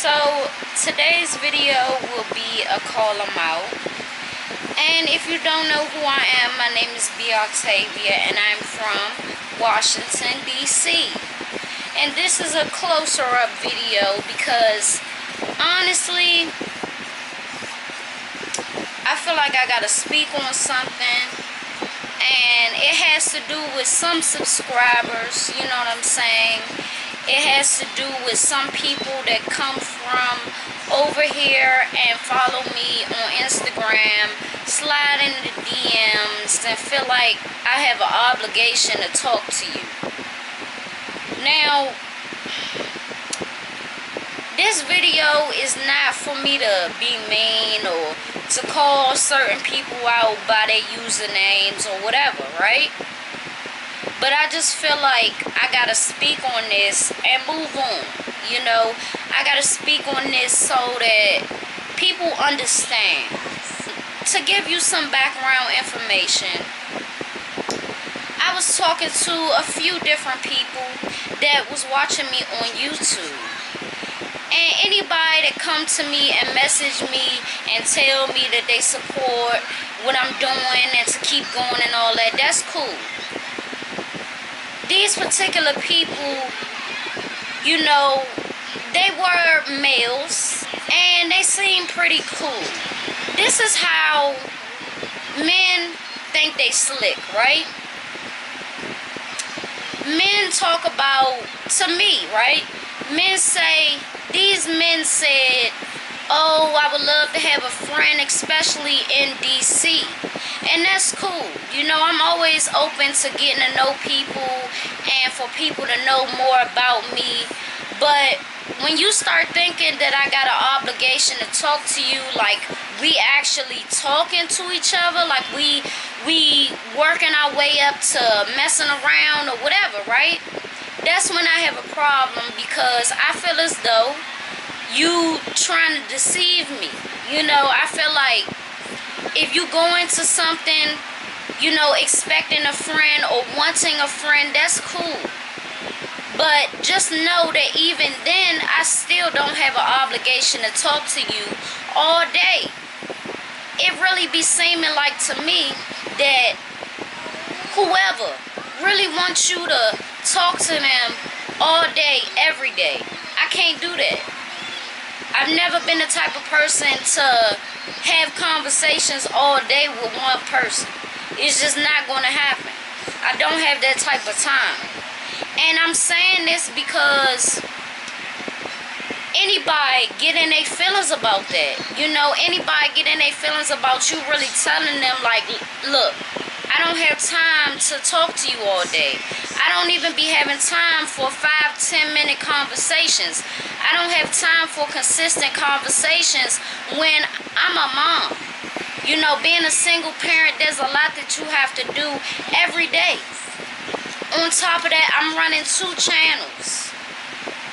So today's video will be a call 'em out. And if you don't know who I am, my name is B. Octavia and I'm from Washington, D.C. And this is a closer up video because honestly, I feel like I gotta speak on something, and it has to do with some subscribers, you know what I'm saying? It has to do with some people that come from over here and follow me on Instagram, slide in the DMs, and feel like I have an obligation to talk to you. Now, this video is not for me to be mean or to call certain people out by their usernames or whatever, right? But I just feel like I gotta speak on this and move on. You know, I gotta speak on this so that people understand. To give you some background information, I was talking to a few different people that was watching me on YouTube. And anybody that come to me and message me and tell me that they support what I'm doing and to keep going and all that, that's cool. These particular people, you know, they were males and they seem pretty cool. This is how men think they slick, right? Men talk about, to me, right? Men say, these men said, oh, I would love to have a friend, especially in DC. And that's cool. You know, I'm always open to getting to know people and for people to know more about me. But when you start thinking that I got an obligation to talk to you, like we actually talking to each other, like we working our way up to messing around or whatever, right? That's when I have a problem, because I feel as though you trying to deceive me. You know, I feel like if you go into something, you know, expecting a friend or wanting a friend, that's cool. But just know that even then, I still don't have an obligation to talk to you all day. It really be seeming like to me that whoever really wants you to talk to them all day, every day. I can't do that. I've never been the type of person to have conversations all day with one person. It's just not going to happen. I don't have that type of time. And I'm saying this because anybody get in their feelings about that. You know, anybody get in their feelings about you really telling them, like, look, I don't have time to talk to you all day. I don't even be having time for 5-10 minute conversations. I don't have time for consistent conversations when I'm a mom. You know, being a single parent, there's a lot that you have to do every day. On top of that, I'm running 2 channels.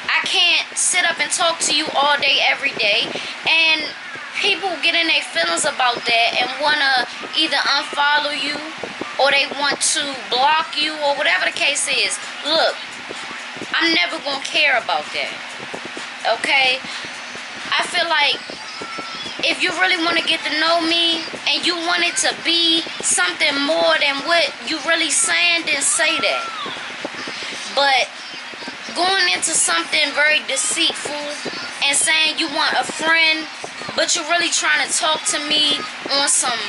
I can't sit up and talk to you all day, every day. And people get in their feelings about that and want to either unfollow you or they want to block you or whatever the case is. Look, I'm never going to care about that. Okay? I feel like if you really want to get to know me and you want it to be something more than what you really saying, then say that. But going into something very deceitful and saying you want a friend, but you're really trying to talk to me on some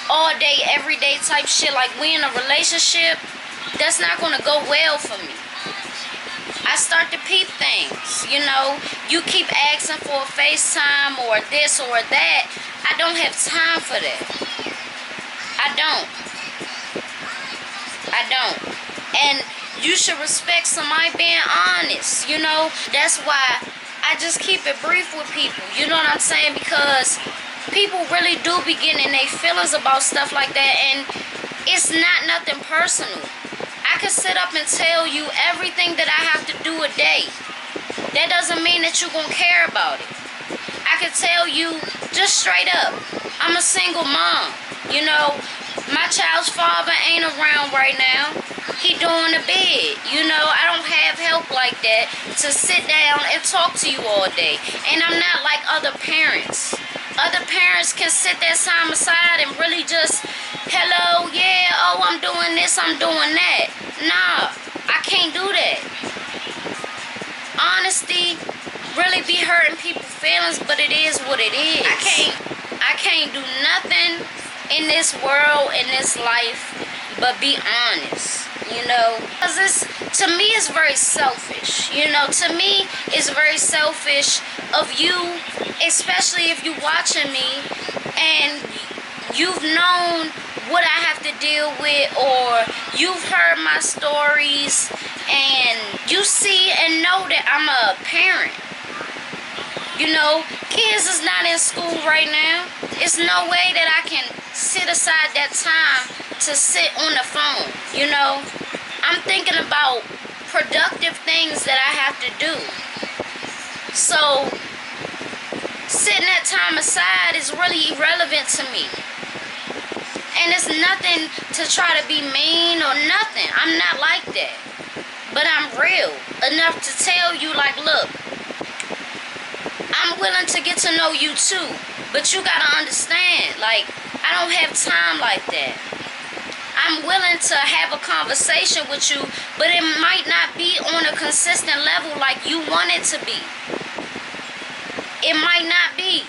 all day, every day type shit, like we in a relationship, that's not going to go well for me. I start to peep things, you know. You keep asking for a FaceTime or this or that. I don't have time for that. I don't. And you should respect somebody being honest, you know. That's why I just keep it brief with people, you know what I'm saying? Because people really do be getting in their feelings about stuff like that, and it's not nothing personal. I can sit up and tell you everything that I have to do a day. That doesn't mean that you're going to care about it. I can tell you just straight up, I'm a single mom. You know, my child's father ain't around right now. he doing the bed. You know, I don't have help like that to sit down and talk to you all day. And I'm not like other parents. Other parents can sit their time aside and really just, hello, yeah, oh, I'm doing this, I'm doing that. Nah, I can't do that. Honesty really be hurting people's feelings, but it is what it is. I can't do nothing in this world, in this life, but be honest, you know, because to me it's very selfish, you know. To me it's very selfish of you, especially if you watching me and you've known what I have to deal with, or you've heard my stories and you see and know that I'm a parent. You know, kids is not in school right now. It's no way that I can sit aside that time to sit on the phone, you know. I'm thinking about productive things that I have to do. So, setting that time aside is really irrelevant to me. And it's nothing to try to be mean or nothing. I'm not like that. But I'm real enough to tell you, like, look, I'm willing to get to know you too, but you gotta understand, like, I don't have time like that. I'm willing to have a conversation with you, but it might not be on a consistent level like you want it to be. It might not be.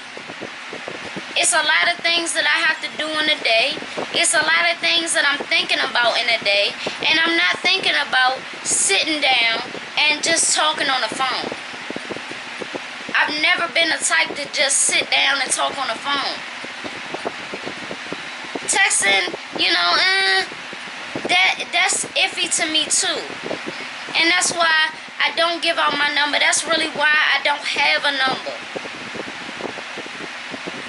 It's a lot of things that I have to do in a day. It's a lot of things that I'm thinking about in a day, and I'm not thinking about sitting down and just talking on the phone. I've never been the type to just sit down and talk on the phone. Texting, you know, that's iffy to me too. And that's why I don't give out my number. That's really why I don't have a number.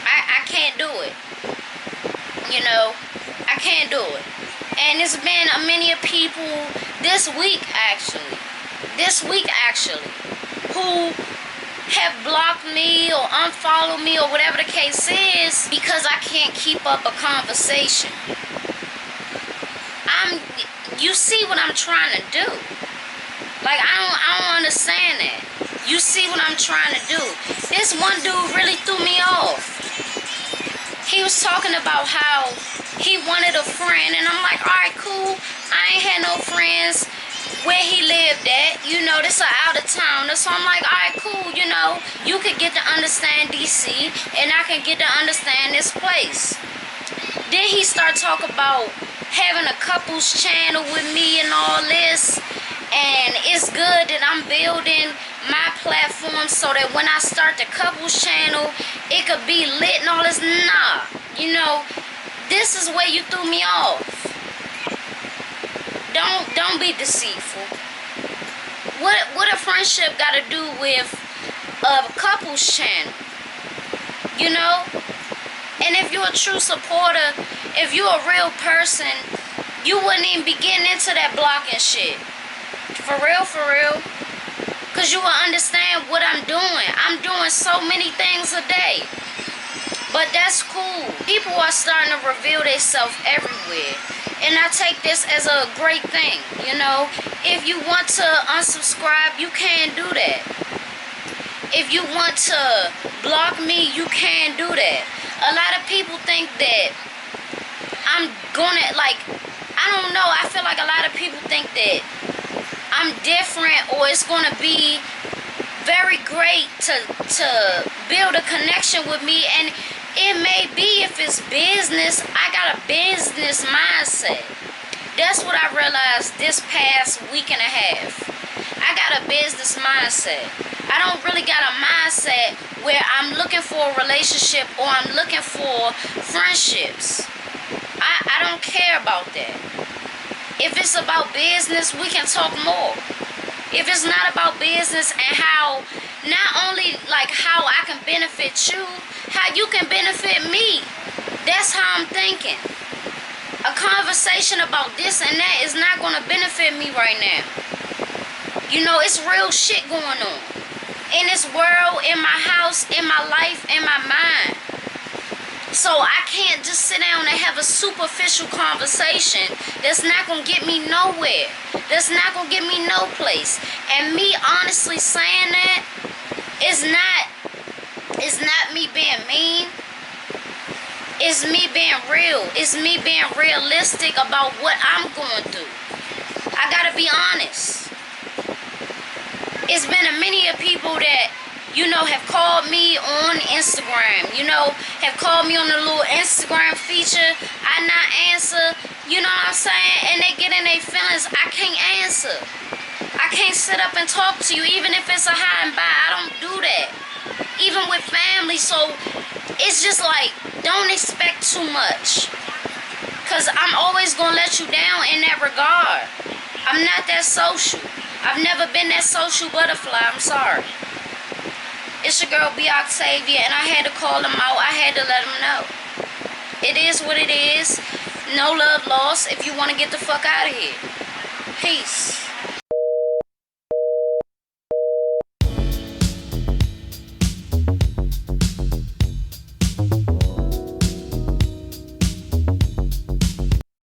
I can't do it. You know, I can't do it. And it's been many people this week actually, who have blocked me or unfollowed me or whatever the case is because I can't keep up a conversation. You see what I'm trying to do. Like, I don't understand that. You see what I'm trying to do. This one dude really threw me off. He was talking about how he wanted a friend, and I'm like, alright, cool. I ain't had no friends where he lived at, you know, this is out of town. So I'm like, alright, cool, you know, you could get to understand DC and I can get to understand this place. Then he started talking about having a couples channel with me and all this, and it's good that I'm building my platform so that when I start the couples channel, it could be lit and all this. Nah, you know, this is where you threw me off. Don't be deceitful. What a friendship got to do with a couples channel? You know? And if you're a true supporter, if you're a real person, you wouldn't even be getting into that blocking shit. For real. Because you will understand what I'm doing. I'm doing so many things a day. But that's cool. People are starting to reveal themselves everywhere. And I take this as a great thing, you know. If you want to unsubscribe, you can do that. If you want to block me, you can do that. A lot of people think that I'm gonna, like, I don't know. I feel like a lot of people think that I'm different, or it's gonna be very great to build a connection with me. And it may be, if it's business, I got a business mindset. That's what I realized this past week and a half. I got a business mindset. I don't really got a mindset where I'm looking for a relationship or I'm looking for friendships. I don't care about that. If it's about business, we can talk more. If it's not about business and how, not only like how I can benefit you, how you can benefit me. That's how I'm thinking. A conversation about this and that is not going to benefit me right now. You know, it's real shit going on in this world, in my house, in my life, in my mind. So I can't just sit down and have a superficial conversation that's not going to get me nowhere. That's not going to get me no place. And me honestly saying that is not me being mean. It's me being real. It's me being realistic about what I'm going through. I got to be honest. It's been a many of people that, you know, have called me on Instagram, you know, have called me on the little Instagram feature. I not answer, you know what I'm saying? And they get in their feelings. I can't answer. I can't sit up and talk to you, even if it's a hi and bye. I don't do that. Even with family. So it's just like, don't expect too much. Because I'm always going to let you down in that regard. I'm not that social. I've never been that social butterfly. I'm sorry. It's your girl, B. Octavia, and I had to call him out. I had to let him know. It is what it is. No love lost if you want to get the fuck out of here.